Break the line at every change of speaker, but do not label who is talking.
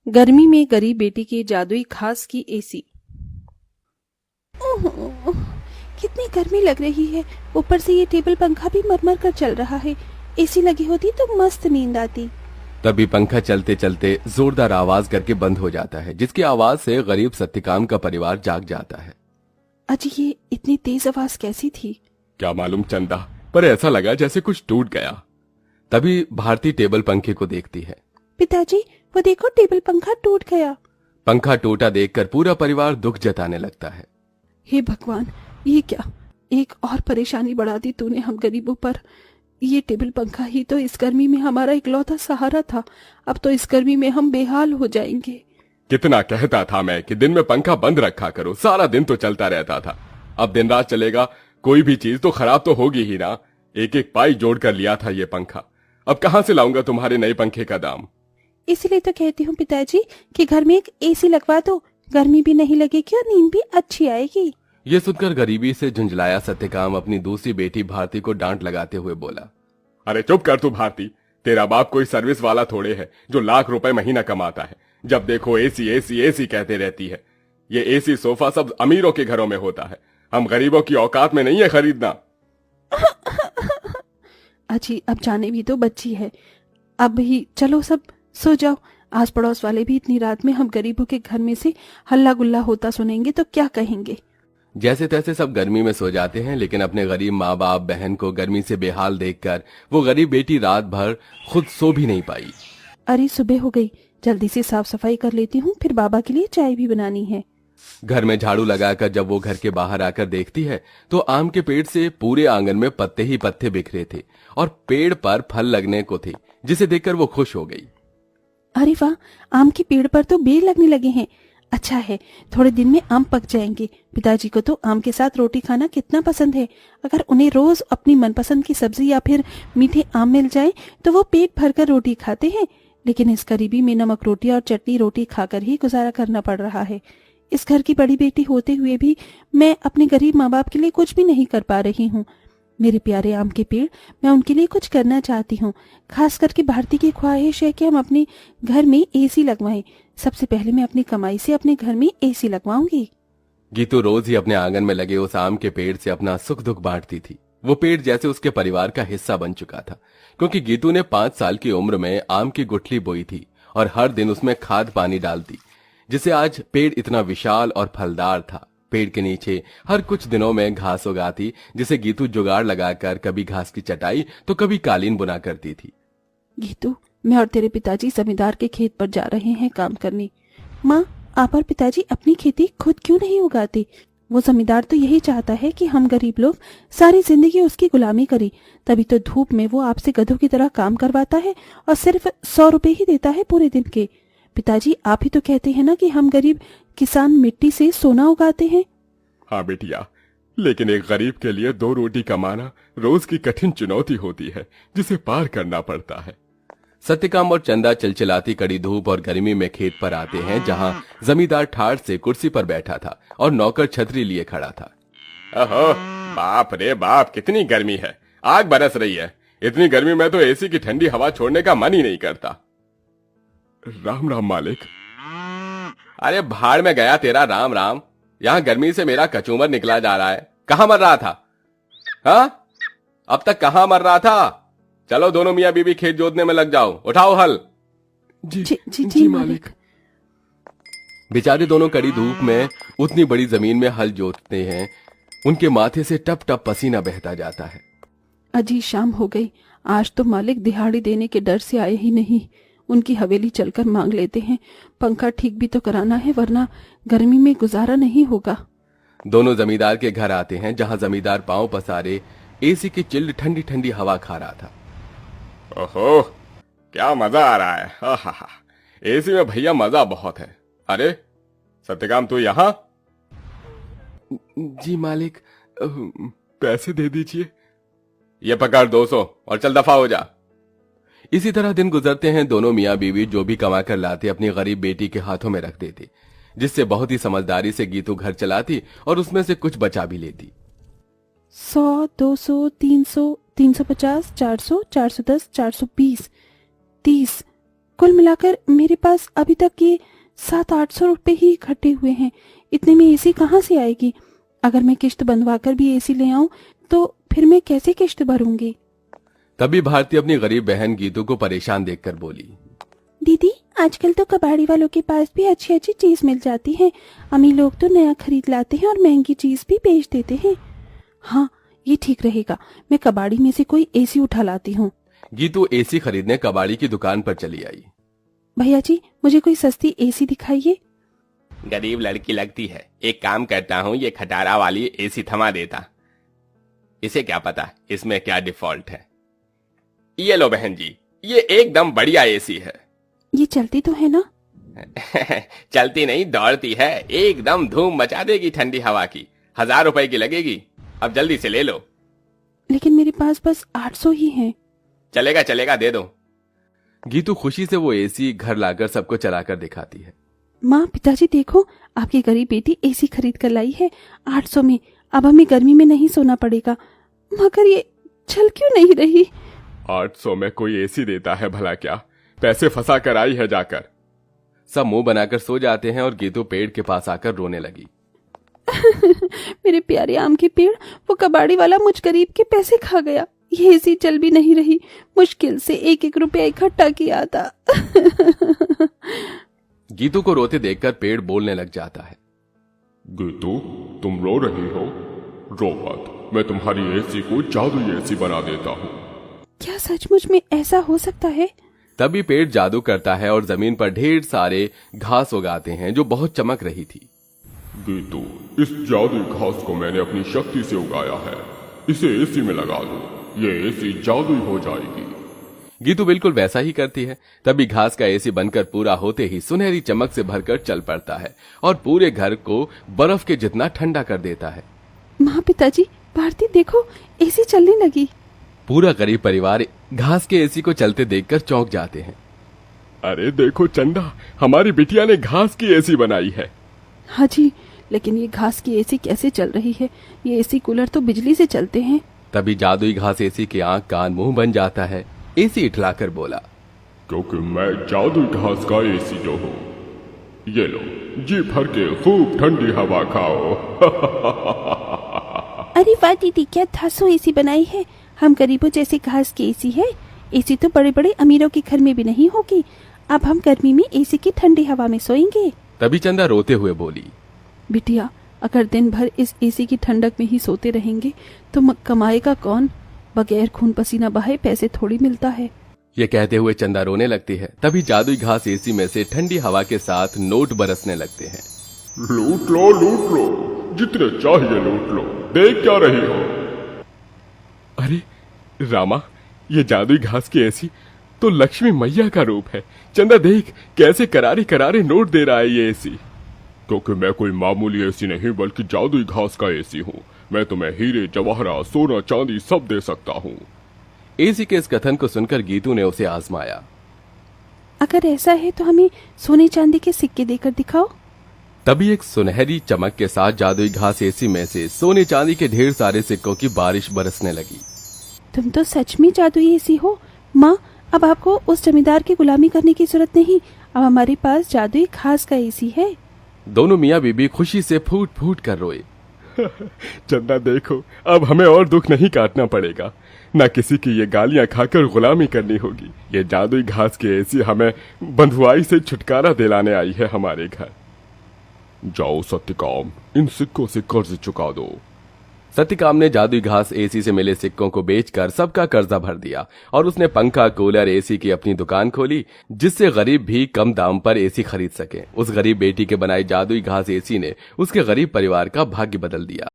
गर्मी में गरीब बेटी की जादुई खास की एसी।
ओह, कितनी गर्मी लग रही है। ऊपर से ये टेबल पंखा भी मरमर कर चल रहा है। एसी लगी होती तो मस्त नींद आती।
तभी पंखा चलते चलते जोरदार आवाज करके बंद हो जाता है, जिसकी आवाज से गरीब सत्यकाम का परिवार जाग जाता है।
अजी, ये इतनी तेज आवाज कैसी थी?
क्या मालूम चंदा, पर ऐसा लगा जैसे कुछ टूट गया। तभी भारती टेबल पंखे को देखती है।
पिताजी, वो देखो, टेबल पंखा टूट गया।
पंखा टूटा देखकर पूरा परिवार दुख जताने लगता है।
हे भगवान, ये क्या, एक और परेशानी बढ़ा दी तूने हम गरीबों पर। ये टेबल पंखा ही तो इस गर्मी में हमारा इकलौता सहारा था। अब तो इस गर्मी में हम बेहाल हो जाएंगे।
कितना कहता था मैं कि दिन में पंखा बंद रखा करो, सारा दिन तो चलता रहता था। अब दिन रात चलेगा, कोई भी चीज तो खराब तो होगी ही ना। एक एक पाई जोड़ कर लिया था ये पंखा, अब कहां से लाऊंगा तुम्हारे नए पंखे का दाम।
इसीलिए तो कहती हूँ पिताजी कि घर में एक एसी लगवा दो। गर्मी भी नहीं लगेगी और नींद भी अच्छी आएगी।
ये सुनकर गरीबी से झुंझलाया सत्यकाम अपनी दूसरी बेटी भारती को डांट लगाते हुए बोला, अरे चुप कर तू भारती, तेरा बाप कोई सर्विस वाला थोड़े है जो लाख रुपए महीना कमाता है। जब देखो एसी एसी एसी कहते रहती है। ये एसी सोफा सब अमीरों के घरों में होता है, हम गरीबों की औकात में नहीं है खरीदना।
अजी, अब जाने भी तो बच्ची है। अब ही चलो सब सो जाओ। आस पड़ोस वाले भी इतनी रात में हम गरीबों के घर में से हल्ला गुल्ला होता सुनेंगे तो क्या कहेंगे।
जैसे तैसे सब गर्मी में सो जाते हैं, लेकिन अपने गरीब माँ बाप बहन को गर्मी से बेहाल देखकर वो गरीब बेटी रात भर खुद सो भी नहीं पाई।
अरे सुबह हो गई, जल्दी से साफ सफाई कर लेती हूँ, फिर बाबा के लिए चाय भी बनानी है।
घर में झाड़ू लगाकर जब वो घर के बाहर आकर देखती है तो आम के पेड़ से पूरे आंगन में पत्ते ही पत्ते बिखरे थे और पेड़ पर फल लगने को थे, जिसे देखकर वो खुश हो गई।
अरे वाह, आम के पेड़ पर तो बेर लगने लगे हैं। अच्छा है, थोड़े दिन में आम पक जाएंगे। पिताजी को तो आम के साथ रोटी खाना कितना पसंद है। अगर उन्हें रोज अपनी मनपसंद की सब्जी या फिर मीठे आम मिल जाए तो वो पेट भरकर रोटी खाते हैं। लेकिन इस गरीबी में नमक रोटी और चटनी रोटी खाकर ही गुजारा करना पड़ रहा है। इस घर की बड़ी बेटी होते हुए भी मैं अपने गरीब माँ बाप के लिए कुछ भी नहीं कर पा रही हूँ। मेरे प्यारे आम के पेड़, मैं उनके लिए कुछ करना चाहती हूँ। खास करके भारती की ख्वाहिश है कि हम अपने घर में एसी लगवाएं। सबसे पहले मैं अपनी कमाई से अपने घर में एसी लगवाऊंगी।
गीतू रोज ही अपने आंगन में लगे उस आम के पेड़ से अपना सुख दुख बांटती थी। वो पेड़ जैसे उसके परिवार का हिस्सा बन चुका था, क्योंकि गीतू ने 5 साल की उम्र में आम की गुठली बोई थी और हर दिन उसमें खाद पानी डालती, जिससे आज पेड़ इतना विशाल और फलदार था। पेड़ के नीचे हर कुछ दिनों में घास उगाती, जिसे गीतू जुगाड़ लगाकर कभी घास की चटाई तो कभी कालीन बुना करती थी।
गीतू, मैं और तेरे पिताजी जमींदार के खेत पर जा रहे हैं काम करने। माँ, आप और पिताजी अपनी खेती खुद क्यों नहीं उगाते? वो जमींदार तो यही चाहता है कि हम गरीब लोग सारी जिंदगी उसकी गुलामी करें। तभी तो धूप में वो आपसे गधों की तरह काम करवाता है और सिर्फ 100 रुपए ही देता है पूरे दिन के। पिताजी, आप ही तो कहते हैं ना कि हम गरीब किसान मिट्टी से सोना उगाते हैं।
हाँ बेटिया, लेकिन एक गरीब के लिए 2 रोटी कमाना रोज की कठिन चुनौती होती है, जिसे पार करना पड़ता है। सत्यकाम और चंदा चिलचिलाती कड़ी धूप और गर्मी में खेत पर आते हैं, जहां जमींदार ठाठ से कुर्सी पर बैठा था और नौकर छतरी लिए खड़ा था। ओहो, बाप रे बाप, कितनी गर्मी है, आग बरस रही है। इतनी गर्मी में तो एसी की ठंडी हवा छोड़ने का मन ही नहीं करता। राम राम मालिक। अरे भाड़ में गया तेरा राम राम, यहाँ गर्मी से मेरा कचूमर निकला जा रहा है। कहाँ मर रहा था? हाँ, अब तक कहाँ मर रहा था? चलो दोनों मियाँ बीबी खेत जोतने में लग जाओ, उठाओ हल।
जी मालिक।
बेचारे दोनों कड़ी धूप में उतनी बड़ी जमीन में हल जोतते हैं, उनके माथे से टप टप पसीना बहता जाता है।
अजी, शाम हो गई। आज तो मालिक दिहाड़ी देने के डर से आए ही नहीं। उनकी हवेली चलकर मांग लेते हैं। पंखा ठीक भी तो कराना है, वरना गर्मी में गुजारा नहीं होगा।
दोनों जमींदार के घर आते हैं, जहां जमींदार पांव पसारे एसी की चिल्ड ठंडी ठंडी हवा खा रहा था। ओहो, क्या मजा आ रहा है। हा, एसी में भैया मजा बहुत है। अरे सत्यकाम, तू यहाँ? जी मालिक, पैसे दे दीजिए। ये पकड़ 200 और चल दफा हो जा। इसी तरह दिन गुजरते हैं। दोनों मियाँ बीवी जो भी कमा कर लाते अपनी गरीब बेटी के हाथों में रख देते, जिससे बहुत ही समझदारी से गीतू घर चलाती और उसमें से कुछ बचा भी लेती।
100, 200, 300, 350, 400, 410, 420, 30। कुल मिलाकर मेरे पास अभी तक ये 700-800 रुपए ही इकट्ठे हुए हैं। इतने में एसी कहाँ से आएगी? अगर मैं किश्त बंधवाकर भी एसी ले आऊं तो फिर मैं कैसे किश्त भरूंगी?
तभी भारती अपनी गरीब बहन गीतू को परेशान देखकर बोली,
दीदी, आजकल तो कबाड़ी वालों के पास भी अच्छी अच्छी चीज मिल जाती है। अमीर लोग तो नया खरीद लाते हैं और महंगी चीज भी बेच देते हैं। हाँ, ये ठीक रहेगा। मैं कबाड़ी में से कोई एसी उठा लाती हूँ।
गीतू एसी खरीदने कबाड़ी की दुकान पर चली आई।
भैया जी, मुझे कोई सस्ती एसी दिखाइए।
गरीब लड़की लगती है, एक काम करता हूँ, ये खटारा वाली एसी थमा देता। इसे क्या पता इसमें क्या डिफॉल्ट है। ये लो बहन जी, ये एकदम बढ़िया एसी है।
ये चलती तो है ना?
चलती नहीं, दौड़ती है। एकदम धूम मचा देगी ठंडी हवा की। 1000 रुपए की लगेगी। अब जल्दी से ले लो।
लेकिन मेरे पास बस 800 ही हैं।
चलेगा चलेगा, दे दो। गीतू खुशी से वो एसी घर लाकर सबको चलाकर दिखाती है।
माँ, पिताजी देखो, आपकी गरीब बेटी एसी खरीद कर लाई है 800 में। अब हमें गर्मी में नहीं सोना पड़ेगा। मगर ये चल क्यों नहीं रही?
800 में कोई एसी देता है भला क्या? पैसे फंसा कर आई है जाकर। सब मुंह बनाकर सो जाते हैं और गीतू पेड़ के पास आकर रोने लगी।
मेरे प्यारे आम के पेड़, वो कबाड़ी वाला मुझ गरीब के पैसे खा गया। ये एसी चल भी नहीं रही। मुश्किल से 1-1 रुपया इकट्ठा किया था।
गीतू को रोते देखकर पेड़ बोलने लग जाता है।
गीतू, तुम रो रही हो? रो मत, मैं तुम्हारी एसी को जादुई एसी बना देता हूँ।
क्या सचमुच में ऐसा हो सकता है?
तभी पेड़ जादू करता है और जमीन पर ढेर सारे घास उगाते हैं जो बहुत चमक रही थी।
गीतू, इस जादुई घास को मैंने अपनी शक्ति से उगाया है। इसे एसी में लगा दो, ये एसी जादुई हो जाएगी।
गीतू बिल्कुल वैसा ही करती है। तभी घास का एसी बनकर पूरा होते ही सुनहरी चमक से भरकर चल पड़ता है और पूरे घर को बर्फ के जितना ठंडा कर देता है।
माँ, पिताजी, भारती देखो, एसी चलने लगी।
पूरा गरीब परिवार घास के एसी को चलते देखकर चौंक जाते हैं।
अरे देखो चंदा, हमारी बिटिया ने घास की एसी बनाई है।
हाँ जी, लेकिन ये घास की एसी कैसे चल रही है? ये एसी कूलर तो बिजली से चलते हैं।
तभी जादुई घास एसी के आंख कान मुंह बन जाता है। एसी इठलाकर बोला,
क्योंकि मैं जादुई घास का एसी जो हूँ। ये लो, जी भर के खूब ठंडी हवा खाओ।
अरे वाह दीदी, क्या धांसू एसी बनाई है। हम गरीबों जैसे घास की एसी है। एसी तो बड़े बड़े अमीरों के घर में भी नहीं होगी। अब हम गर्मी में एसी की ठंडी हवा में सोएंगे।
तभी चंदा रोते हुए बोली,
बिटिया, अगर दिन भर इस एसी की ठंडक में ही सोते रहेंगे तो कमाएगा कौन? बगैर खून पसीना बहाए पैसे थोड़ी मिलता है।
ये कहते हुए चंदा रोने लगती है। तभी जादुई घास एसी में से ठंडी हवा के साथ नोट बरसने लगते हैं।
लूट लो, लूट लो, जितने चाहिए लूट लो। देख क्या रही हो?
अरे रामा, ये जादुई घास की एसी तो लक्ष्मी मैया का रूप है। चंदा देख, कैसे करारे करारे नोट दे रहा है ये एसी।
क्योंकि मैं कोई मामूली एसी नहीं बल्कि जादुई घास का एसी हूँ। मैं तुम्हें हीरे जवाहरात सोना चांदी सब दे सकता हूँ।
एसी के इस कथन को सुनकर गीतू ने उसे आजमाया।
अगर ऐसा है तो हमें सोने चांदी के सिक्के देकर दिखाओ।
तभी एक सुनहरी चमक के साथ जादुई घास एसी में से सोने चांदी के ढेर सारे सिक्कों की बारिश बरसने लगी।
तुम तो सच में जादुई एसी हो। माँ, अब आपको उस जमींदार की गुलामी करने की जरूरत नहीं। अब हमारे पास जादुई घास का एसी है।
दोनों मियाँ बीबी खुशी से फूट फूट कर रोए।
चंदा देखो, अब हमें और दुख नहीं काटना पड़ेगा। ना किसी की ये गालियां खाकर गुलामी करनी होगी। ये जादुई घास की एसी हमें बंधुआई से छुटकारा दिलाने आई है हमारे घर। जाओ सत्यकाम, इन सिक्कों से कर्ज चुका दो।
सत्यकाम ने जादुई घास एसी से मिले सिक्कों को बेचकर सबका कर्जा भर दिया और उसने पंखा, कूलर, एसी की अपनी दुकान खोली, जिससे गरीब भी कम दाम पर एसी खरीद सके। उस गरीब बेटी के बनाई जादुई घास एसी ने उसके गरीब परिवार का भाग्य बदल दिया।